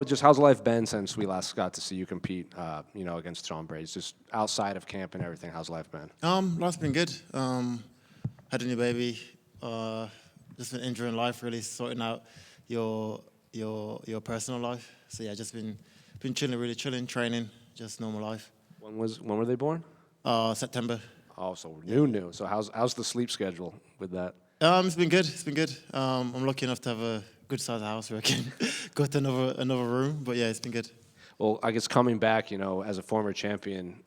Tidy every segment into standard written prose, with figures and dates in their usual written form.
Just how's life been since we last got to see you compete, against Sean Prates? Just outside of camp and everything, how's life been? Life's been good. Had a new baby. Just been enjoying life, really sorting out your personal life. So yeah, just been chilling, really chilling, training, just normal life. When were they born? September. Oh, so new. So how's the sleep schedule with that? It's been good. It's been good. I'm lucky enough to have a good sized house where I can go to another room. But yeah, it's been good. Well, I guess coming back, as a former champion,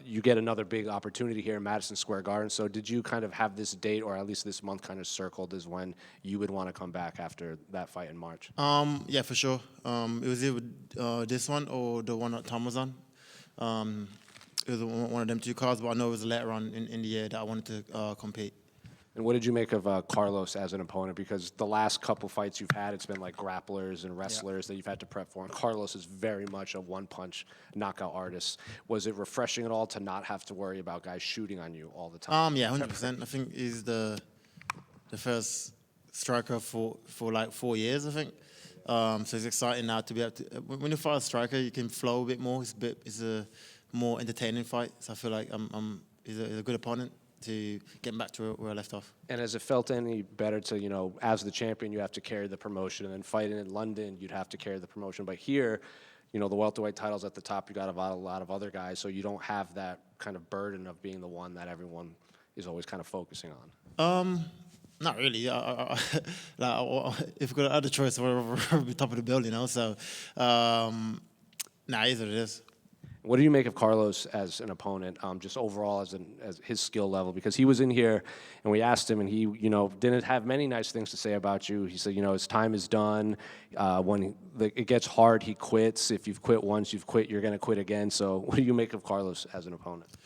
you get another big opportunity here in Madison Square Garden. So did you kind of have this date, or at least this month, kind of circled as when you would want to come back after that fight in March? Yeah, for sure. It was either this one or the one that Tom was on. It was one of them two cards, but I know it was later on in the year that I wanted to compete. And what did you make of Carlos as an opponent? Because the last couple fights you've had, it's been like grapplers and wrestlers that you've had to prep for. And Carlos is very much a one-punch knockout artist. Was it refreshing at all to not have to worry about guys shooting on you all the time? Yeah, 100%. I think he's the first striker for like 4 years, I think. So it's exciting now to be able to. When you fight a striker, you can flow a bit more. It's a more entertaining fight. So I feel like he's a good opponent to get back to where I left off. And has it felt any better to, as the champion, you have to carry the promotion, and then fighting in London, you'd have to carry the promotion. But here, the welterweight title's at the top. You got a lot of other guys, so you don't have that kind of burden of being the one that everyone is always kind of focusing on. Not really. If we could have the choice, we'll be top of the bill, So, it is what it is. What do you make of Carlos as an opponent, just overall as his skill level? Because he was in here, and we asked him, and he, didn't have many nice things to say about you. He said, his time is done. When it gets hard, he quits. If you've quit once, you've quit. You're going to quit again. So, what do you make of Carlos as an opponent?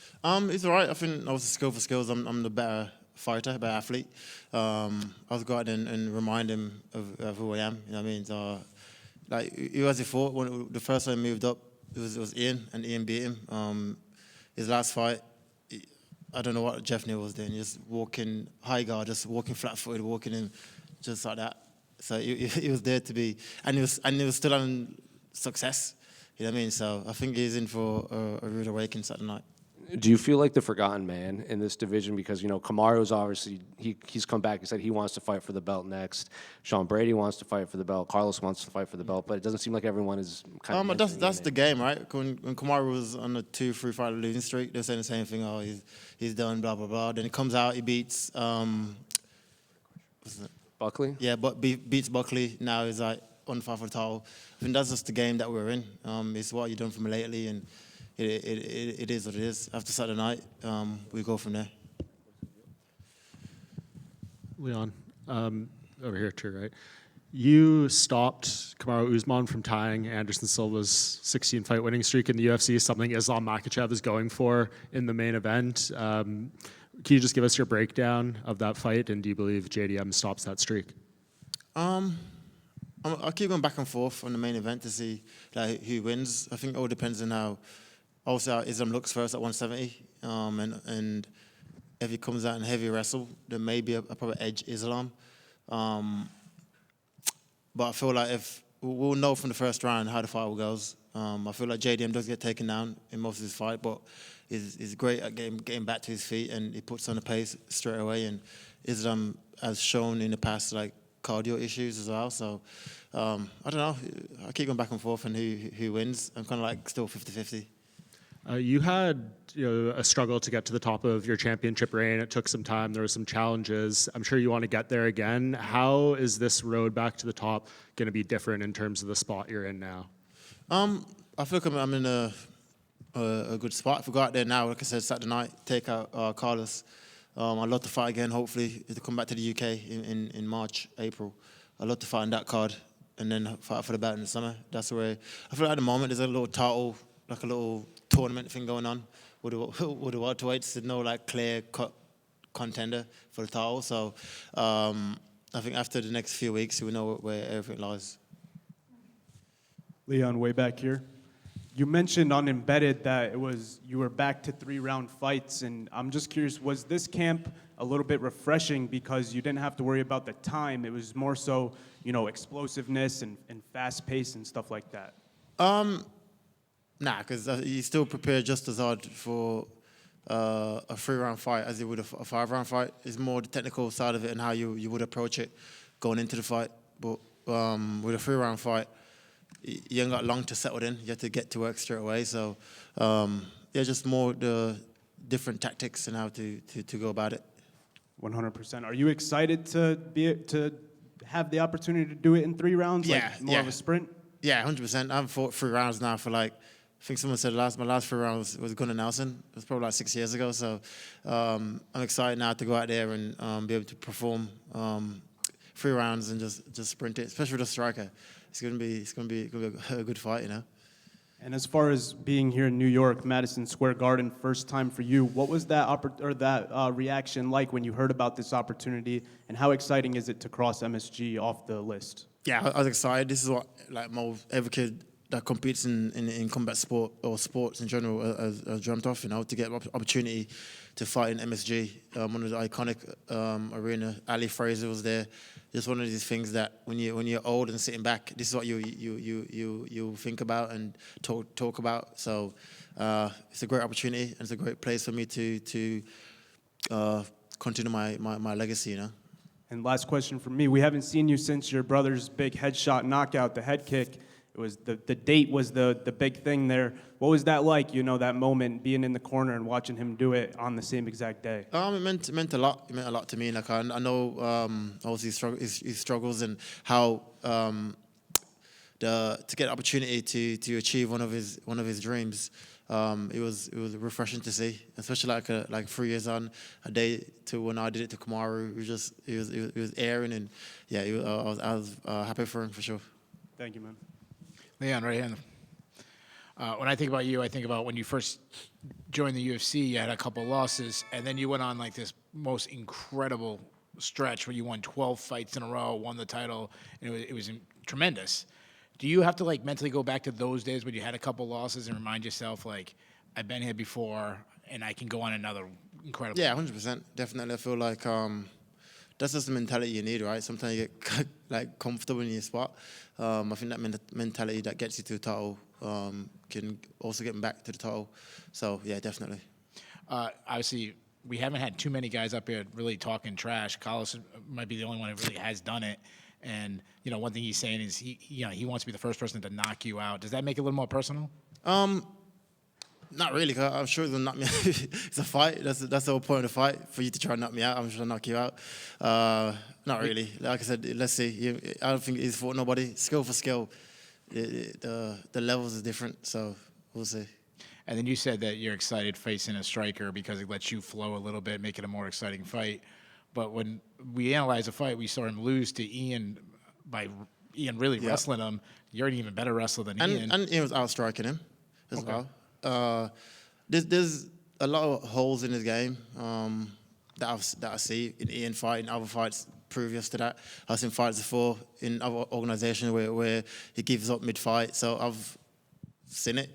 He's all right. I think obviously skill for skills. I'm the better fighter, better athlete. I'll go out and remind him of who I am. You know what I mean? So, who has he fought? When the first time he moved up, it was Ian, and Ian beat him. His last fight, I don't know what Jeff Neal was doing. Just walking high guard, just walking flat-footed, walking in just like that. So he was there to be, and he was still on success. You know what I mean? So I think he's in for a rude awakening Saturday night. Do you feel like the forgotten man in this division? Because, Kamaru's obviously, he's come back. He said he wants to fight for the belt next. Sean Brady wants to fight for the belt. Carlos wants to fight for the belt. But it doesn't seem like everyone is kind of that's the game, right? When Kamaru was on a 2-3 fight losing streak, they were saying the same thing. Oh, he's done, blah, blah, blah. Then he comes out, he beats... Buckley? Yeah, but beats Buckley. Now he's like on fight for the title. I think that's just the game that we're in. It's what you've done for me lately, and it is what it is. After Saturday night, we go from there. Leon, over here too, right? You stopped Kamaru Usman from tying Anderson Silva's 16-fight winning streak in the UFC, something Islam Makhachev is going for in the main event. Can you just give us your breakdown of that fight, and do you believe JDM stops that streak? I keep going back and forth on the main event to see who wins. I think it all depends on how Islam looks first at 170, and if he comes out in heavy wrestle, there may be a probably edge Islam. But I feel like if we'll know from the first round how the fight goes. I feel like JDM does get taken down in most of his fight, but he's great at getting back to his feet, and he puts on the pace straight away. And Islam has shown in the past cardio issues as well. So I don't know. I keep going back and forth on who wins. I'm kind of still 50-50. You had a struggle to get to the top of your championship reign. It took some time. There were some challenges. I'm sure you want to get there again. How is this road back to the top going to be different in terms of the spot you're in now? I feel like I'm in a good spot. If we go out there now, like I said, Saturday night, take out Carlos. I'd love to fight again, hopefully, to come back to the UK in March, April. I'd love to fight in that card and then fight for the belt in the summer. That's where I feel like at the moment there's a little title, like a little tournament thing going on with the welterweights. There's no clear-cut contender for the title. So I think after the next few weeks, we know where everything lies. Leon, way back here. You mentioned on Embedded that you were back to 3-round fights, and I'm just curious, was this camp a little bit refreshing because you didn't have to worry about the time? It was more so, explosiveness and fast pace and stuff like that. Nah, because you still prepare just as hard for a 3-round fight as you would a 5-round fight. It's more the technical side of it and how you would approach it going into the fight. But with a 3-round fight, you ain't got long to settle in. You have to get to work straight away. So, just more the different tactics and how to go about it. 100%. Are you excited to have the opportunity to do it in 3 rounds? Yeah, like more of a sprint? Yeah, 100%. I haven't fought 3 rounds now for I think someone said my last 3 rounds was Gunnar Nelson. It was probably 6 years ago. So I'm excited now to go out there and be able to perform 3 rounds and just sprint it, especially with a striker. It's gonna be a good fight, And as far as being here in New York, Madison Square Garden, first time for you, what was that reaction like when you heard about this opportunity, and how exciting is it to cross MSG off the list? Yeah, I was excited. This is what every kid that competes in combat sport or sports in general has dreamt of, to get an opportunity to fight in MSG, one of the iconic arena. Ali Fraser was there. Just one of these things that when you're old and sitting back, this is what you think about and talk about. So it's a great opportunity, and it's a great place for me to continue my legacy, And last question from me. We haven't seen you since your brother's big headshot knockout, the head kick. It was the date was the big thing there. What was that like, that moment, being in the corner and watching him do it on the same exact day? It meant a lot. It meant a lot to me. I know obviously his struggles and how to get opportunity to achieve one of his dreams. It was refreshing to see, especially like 3 years on, a day to when I did it to Kamaru. It was airing, and yeah, I was happy for him for sure. Thank you, man. Leon, right hand. When I think about you, I think about when you first joined the UFC, you had a couple losses, and then you went on like this most incredible stretch where you won 12 fights in a row, won the title, and it was tremendous. Do you have to mentally go back to those days when you had a couple losses and remind yourself I've been here before and I can go on another incredible? Yeah, 100%. Definitely. I feel like that's just the mentality you need, right? Sometimes you get comfortable in your spot. I think that mentality that gets you to the title can also get back to the title. So yeah, definitely. Obviously, we haven't had too many guys up here really talking trash. Carlos might be the only one who really has done it. And one thing he's saying is he wants to be the first person to knock you out. Does that make it a little more personal? Not really, cause I'm sure they'll knock me out. It's a fight. That's the whole point of the fight, for you to try and knock me out. I'm sure I'll knock you out. Not really. Like I said, let's see. I don't think he's fought nobody. Skill for skill, the levels is different, so we'll see. And then you said that you're excited facing a striker because it lets you flow a little bit, make it a more exciting fight. But when we analyzed the fight, we saw him lose to Ian by Ian really wrestling him. You're an even better wrestler than Ian. And Ian was outstriking him as well. There's a lot of holes in his game that I see in Ian fight, in other fights previous to that. I've seen fights before in other organisations where he gives up mid-fight. So I've seen it,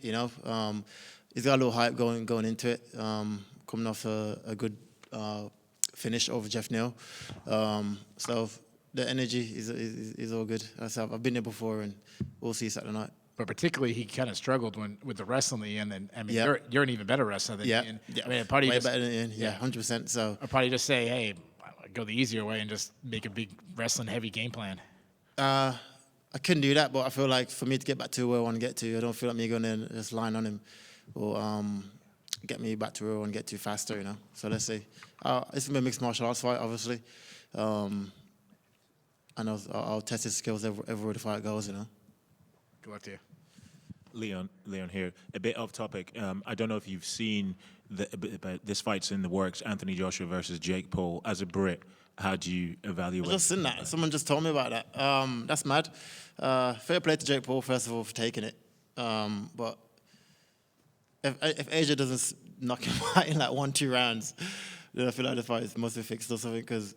He's got a little hype going into it, coming off a good finish over Jeff Neal. So the energy is all good. I've been there before, and we'll see Saturday night. But particularly, he kind of struggled with the wrestling Ian. And I mean, you're an even better wrestler than Ian. Yeah. I mean, way better than Ian. Yeah, 100%. So I'll probably just say, hey, go the easier way and just make a big wrestling heavy game plan. I couldn't do that, but I feel like for me to get back to where I want to get to, I don't feel like me going to just line on him or get me back to where I want to get to faster, So let's see. It's going to be a mixed martial arts fight, obviously. And I'll test his skills everywhere the fight goes, Good luck to you. Leon here. A bit off topic. I don't know if you've seen but this fight's in the works. Anthony Joshua versus Jake Paul. As a Brit, how do you evaluate? I've just seen that. Someone just told me about that. That's mad. Fair play to Jake Paul, first of all, for taking it. But if Asia doesn't knock him out in 1-2 rounds, then I feel like the fight must be fixed or something. Because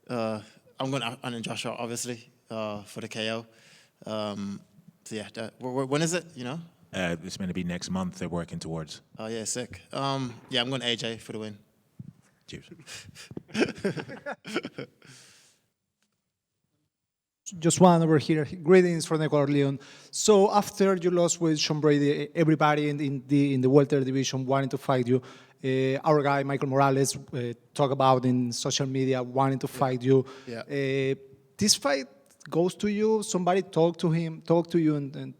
I'm going to Anthony Joshua, obviously, for the KO. So yeah, when is it? It's going to be next month they're working towards. Oh, yeah, sick. Yeah, I'm going AJ for the win. Cheers. Just one over here. Greetings from Ecuador, Leon. So after you lost with Sean Brady, everybody in the welter division wanted to fight you. Our guy Michael Morales talked about in social media wanting to fight you. Yeah. This fight goes to you. Somebody talk to you, and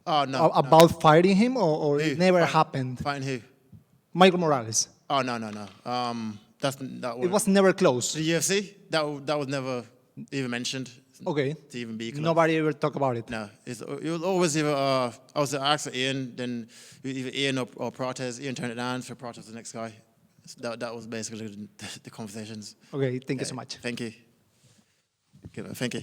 Oh, no. about fighting him, or Who? it never Fight- happened. Fighting who? Michael Morales. Oh, no. It was never close. The UFC? That was never even mentioned. Okay. To even be close. Nobody ever talk about it. No, it was always either I was asked for Ian, then either Ian or Prates. Ian turned it down for Prates, the next guy. So that was basically the conversations. Okay. Thank you so much. Thank you. Okay, thank you.